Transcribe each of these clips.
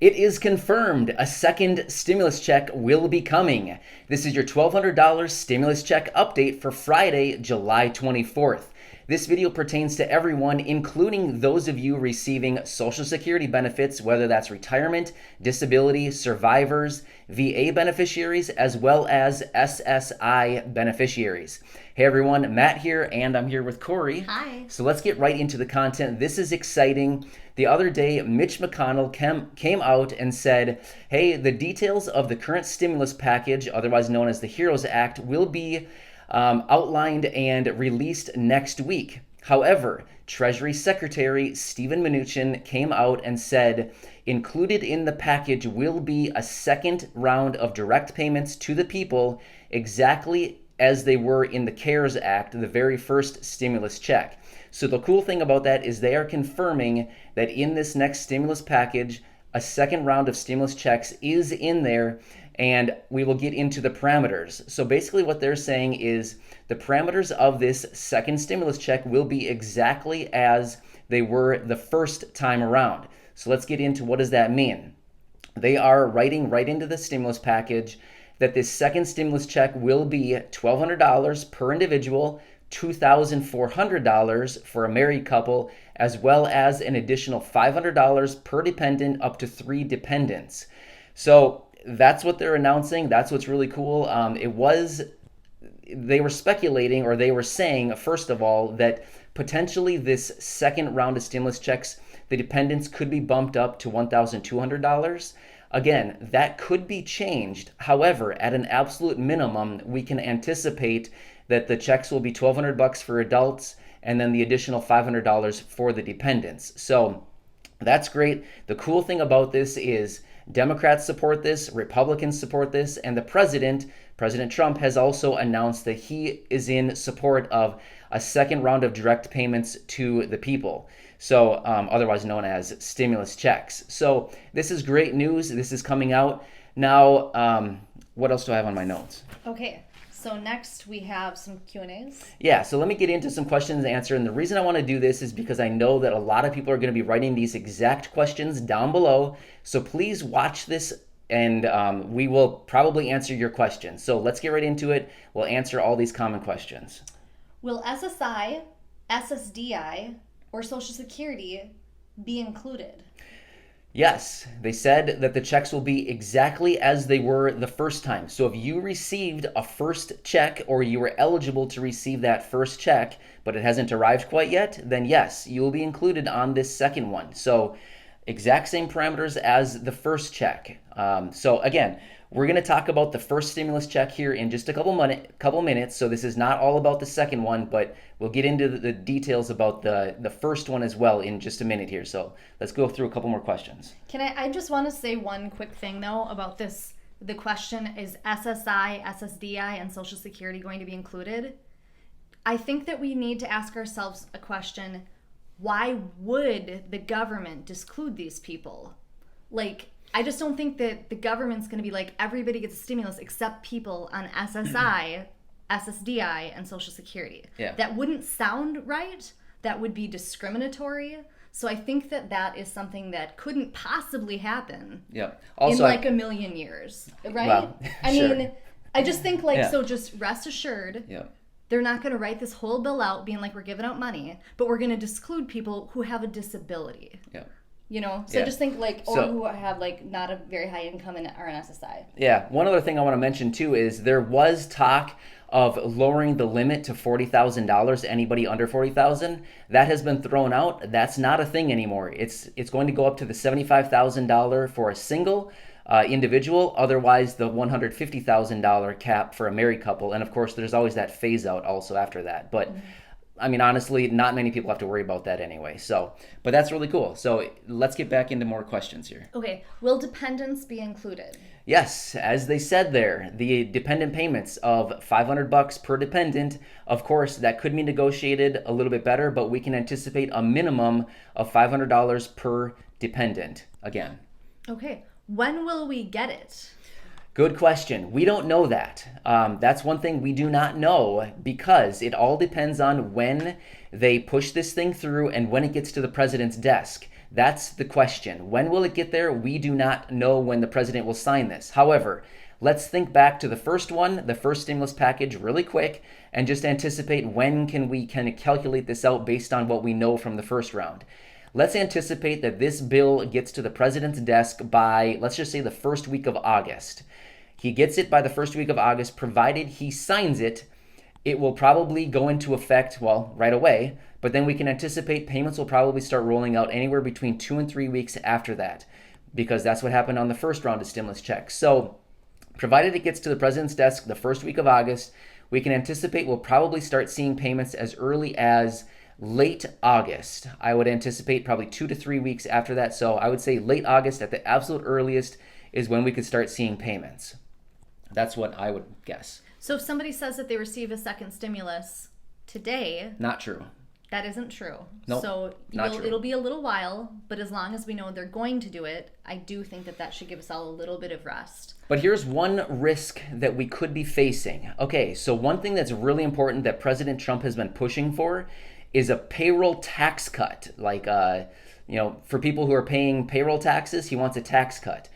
It is confirmed. A second stimulus check will be coming. This is your $1,200 stimulus check update for Friday, July 24th. This video pertains to everyone, including those of you receiving Social Security benefits, whether that's retirement, disability, survivors, VA beneficiaries, as well as SSI beneficiaries. Hey everyone, Matt here, and I'm here with Corey. Hi. So let's get right into the content. This is exciting. The other day, Mitch McConnell came out and said, hey, the details of the current stimulus package, otherwise known as the HEROES Act, will be outlined and released next week. However, Treasury Secretary Steven Mnuchin came out and said, included in the package will be a second round of direct payments to the people, exactly as they were in the CARES Act, the very first stimulus check. So the cool thing about that is they are confirming that in this next stimulus package, a second round of stimulus checks is in there, and we will get into the parameters. So basically what they're saying is the parameters of this second stimulus check will be exactly as they were the first time around. So let's get into what does that mean. They are writing right into the stimulus package that this second stimulus check will be $1,200 per individual, $2,400 for a married couple, as well as an additional $500 per dependent, up to 3 dependents. So that's what they're announcing. That's what's really cool. They were speculating, or they were saying, first of all, that potentially this second round of stimulus checks, the dependents could be bumped up to $1,200. Again, that could be changed. However, at an absolute minimum, we can anticipate that the checks will be $1,200 for adults and then the additional $500 for the dependents. So that's great. The cool thing about this is Democrats support this, Republicans support this, and the President Trump, has also announced that he is in support of a second round of direct payments to the people. So otherwise known as stimulus checks. So this is great news. This is coming out. Now, what else do I have on my notes? Okay, so next we have some Q&As. Yeah, so let me get into some questions and answer. And the reason I want to do this is because I know that a lot of people are going to be writing these exact questions down below. So please watch this, and we will probably answer your questions. So let's get right into it. We'll answer all these common questions. Will SSI, SSDI, or Social Security be included? Yes, they said that the checks will be exactly as they were the first time. So if you received a first check, or you were eligible to receive that first check, but it hasn't arrived quite yet, then yes, you will be included on this second one. So exact same parameters as the first check. So again, we're going to talk about the first stimulus check here in just a couple minutes. So this is not all about the second one, but we'll get into the details about the first one as well in just a minute here. So let's go through a couple more questions. I just want to say one quick thing though about this. The question is SSI, SSDI, and Social Security going to be included? I think that we need to ask ourselves a question. Why would the government disclude these people? I just don't think that the government's going to be like, everybody gets a stimulus except people on SSI, SSDI, and Social Security. Yeah. That wouldn't sound right. That would be discriminatory. So I think that that is something that couldn't possibly happen Also, in a million years, right? Well, I sure. mean, I just think so just rest assured, they're not going to write this whole bill out being like, we're giving out money, but we're going to disclude people who have a disability. So just think who have not a very high income and are an SSI. Yeah, one other thing I want to mention too is there was talk of lowering the limit to $40,000 to anybody under $40,000. That has been thrown out. That's not a thing anymore. It's going to go up to the $75,000 for a single individual, otherwise the $150,000 cap for a married couple. And of course, there's always that phase out also after that. But I mean, honestly, not many people have to worry about that anyway. So, but that's really cool. So let's get back into more questions here. Okay. Will dependents be included? Yes, as they said there, the dependent payments of $500 per dependent, of course, that could be negotiated a little bit better, but we can anticipate a minimum of $500 per dependent again. Okay. When will we get it? Good question. We don't know that. That's one thing we do not know, because it all depends on when they push this thing through and when it gets to the president's desk. That's the question. When will it get there? We do not know when the president will sign this. However, let's think back to the first one, the first stimulus package, really quick, and just anticipate when can we kind of calculate this out based on what we know from the first round. Let's anticipate that this bill gets to the president's desk by, let's just say, the first week of August. He gets it by the first week of August, provided he signs it. It will probably go into effect, well, right away, but then we can anticipate payments will probably start rolling out anywhere between 2 and 3 weeks after that, because that's what happened on the first round of stimulus checks. So, provided it gets to the president's desk the first week of August, we can anticipate we'll probably start seeing payments as early as late August. I would anticipate probably 2 to 3 weeks after that. So I would say late August at the absolute earliest is when we could start seeing payments. That's what I would guess. So if somebody says that they receive a second stimulus today, Not true. that isn't true. Nope, So not true. it'll be a little while, but as long as we know they're going to do it, I do think that should give us all a little bit of rest. But here's one risk that we could be facing. Okay, so one thing that's really important that President Trump has been pushing for is a payroll tax cut. Like, for people who are paying payroll taxes, he wants a tax cut.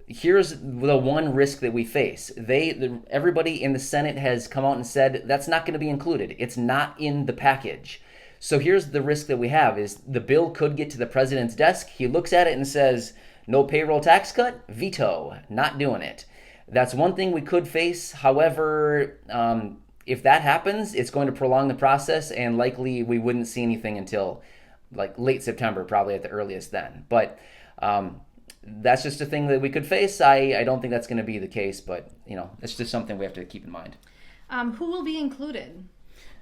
Here's the one risk that we face. Everybody in the Senate has come out and said that's not going to be included. It's not in the package. So here's the risk that we have is the bill could get to the president's desk. He looks at it and says, no payroll tax cut, veto, not doing it. That's one thing we could face. However, if that happens, it's going to prolong the process and likely we wouldn't see anything until like late September, probably at the earliest then. But that's just a thing that we could face. I don't think that's going to be the case, but it's just something we have to keep in mind. Who will be included?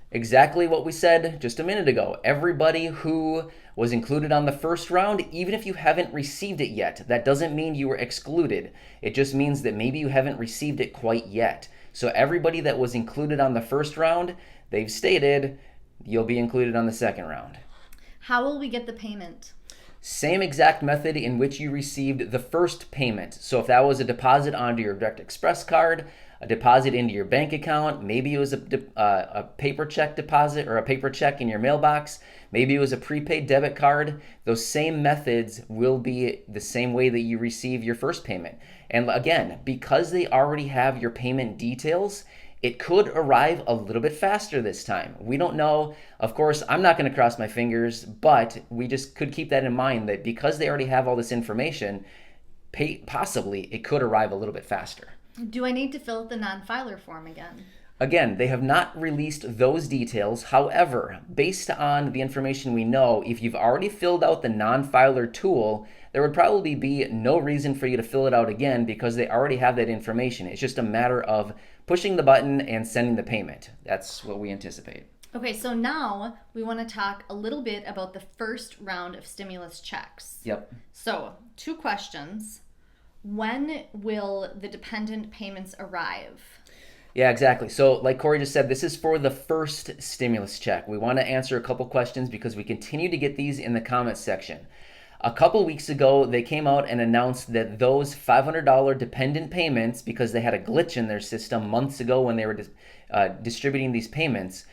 Exactly what we said just a minute ago. Everybody who was included on the first round, even if you haven't received it yet, that doesn't mean you were excluded. It just means that maybe you haven't received it quite yet. So everybody that was included on the first round, they've stated you'll be included on the second round. How will we get the payment? Same exact method in which you received the first payment. So if that was a deposit onto your Direct Express card, a deposit into your bank account, maybe it was a paper check deposit or a paper check in your mailbox, maybe it was a prepaid debit card, those same methods will be the same way that you receive your first payment. And again, because they already have your payment details, it could arrive a little bit faster this time. We don't know. Of course, I'm not going to cross my fingers, but we just could keep that in mind that because they already have all this information, possibly it could arrive a little bit faster. Do I need to fill out the non-filer form again? Again, they have not released those details. However, based on the information we know, if you've already filled out the non-filer tool, there would probably be no reason for you to fill it out again because they already have that information. It's just a matter of pushing the button and sending the payment. That's what we anticipate. Okay, so now we want to talk a little bit about the first round of stimulus checks. Yep. So, 2 questions. When will the dependent payments arrive? Yeah, exactly. So like Corey just said, this is for the first stimulus check. We want to answer a couple questions because we continue to get these in the comments section. A couple weeks ago, they came out and announced that those $500 dependent payments, because they had a glitch in their system months ago when they were distributing these payments,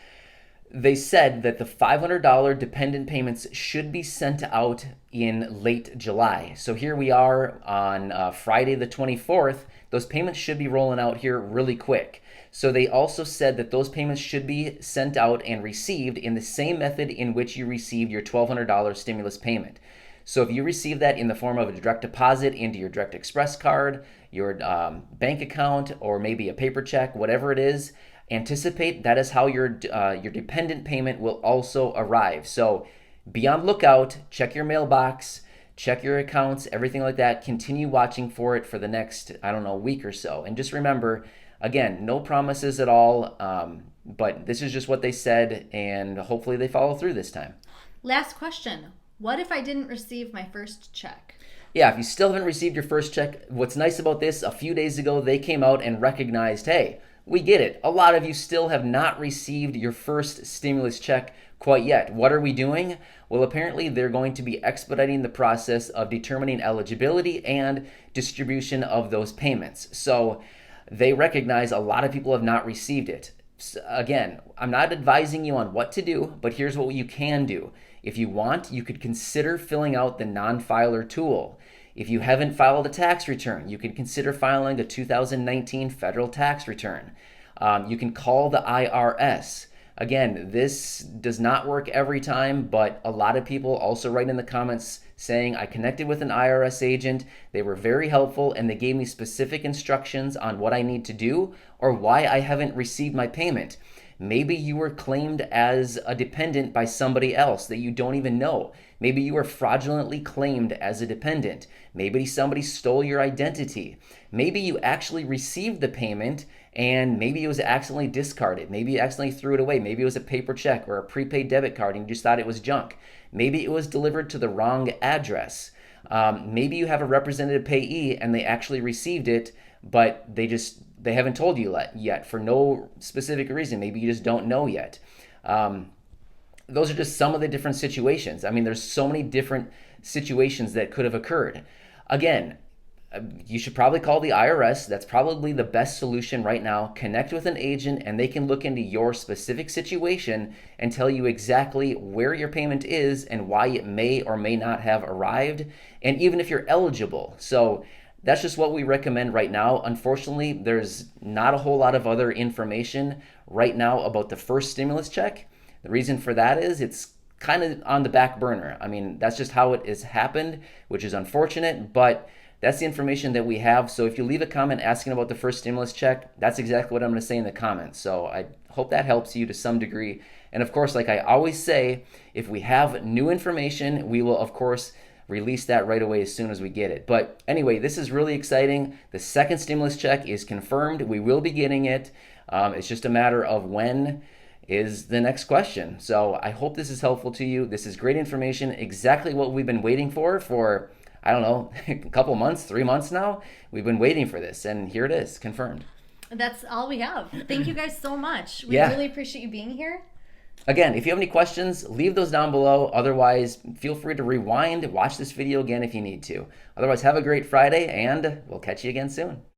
they said that the $500 dependent payments should be sent out in late July. So here we are on Friday the 24th. Those payments should be rolling out here really quick. So they also said that those payments should be sent out and received in the same method in which you received your $1,200 stimulus payment. So if you receive that in the form of a direct deposit into your Direct Express card, your bank account, or maybe a paper check, whatever it is, anticipate that is how your dependent payment will also arrive. So be on lookout, check your mailbox, check your accounts, everything like that. Continue watching for it for the next, week or so. And just remember, again, no promises at all, but this is just what they said, and hopefully they follow through this time. Last question. What if I didn't receive my first check? Yeah, if you still haven't received your first check, what's nice about this, a few days ago, they came out and recognized, hey, we get it. A lot of you still have not received your first stimulus check quite yet. What are we doing? Well, apparently they're going to be expediting the process of determining eligibility and distribution of those payments. So they recognize a lot of people have not received it. Again, I'm not advising you on what to do, but here's what you can do. If you want, you could consider filling out the non-filer tool. If you haven't filed a tax return, you could consider filing a 2019 federal tax return. You can call the IRS. Again, this does not work every time, but a lot of people also write in the comments saying, I connected with an IRS agent, they were very helpful, and they gave me specific instructions on what I need to do or why I haven't received my payment. Maybe you were claimed as a dependent by somebody else that you don't even know. Maybe you were fraudulently claimed as a dependent. Maybe somebody stole your identity. Maybe you actually received the payment and maybe it was accidentally discarded. Maybe you accidentally threw it away. Maybe it was a paper check or a prepaid debit card and you just thought it was junk. Maybe it was delivered to the wrong address. Maybe you have a representative payee and they actually received it, but they haven't told you yet for no specific reason. Maybe you just don't know yet. Those are just some of the different situations. I mean, there's so many different situations that could have occurred. Again, you should probably call the IRS. That's probably the best solution right now. Connect with an agent and they can look into your specific situation and tell you exactly where your payment is and why it may or may not have arrived, and even if you're eligible. So that's just what we recommend right now. Unfortunately, there's not a whole lot of other information right now about the first stimulus check. The reason for that is it's kind of on the back burner. I mean, that's just how it has happened, which is unfortunate, but that's the information that we have. So if you leave a comment asking about the first stimulus check, that's exactly what I'm going to say in the comments. So I hope that helps you to some degree. And of course, like I always say, if we have new information, we will, of course, release that right away as soon as we get it. But anyway, this is really exciting. The second stimulus check is confirmed. We will be getting it. It's just a matter of when is the next question. So I hope this is helpful to you. This is great information, exactly what we've been waiting for, I don't know, a couple months, 3 months now. We've been waiting for this, and here it is, confirmed. That's all we have. Thank you guys so much. We really appreciate you being here. Again, if you have any questions, leave those down below. Otherwise, feel free to rewind, watch this video again if you need to. Otherwise, have a great Friday, and we'll catch you again soon.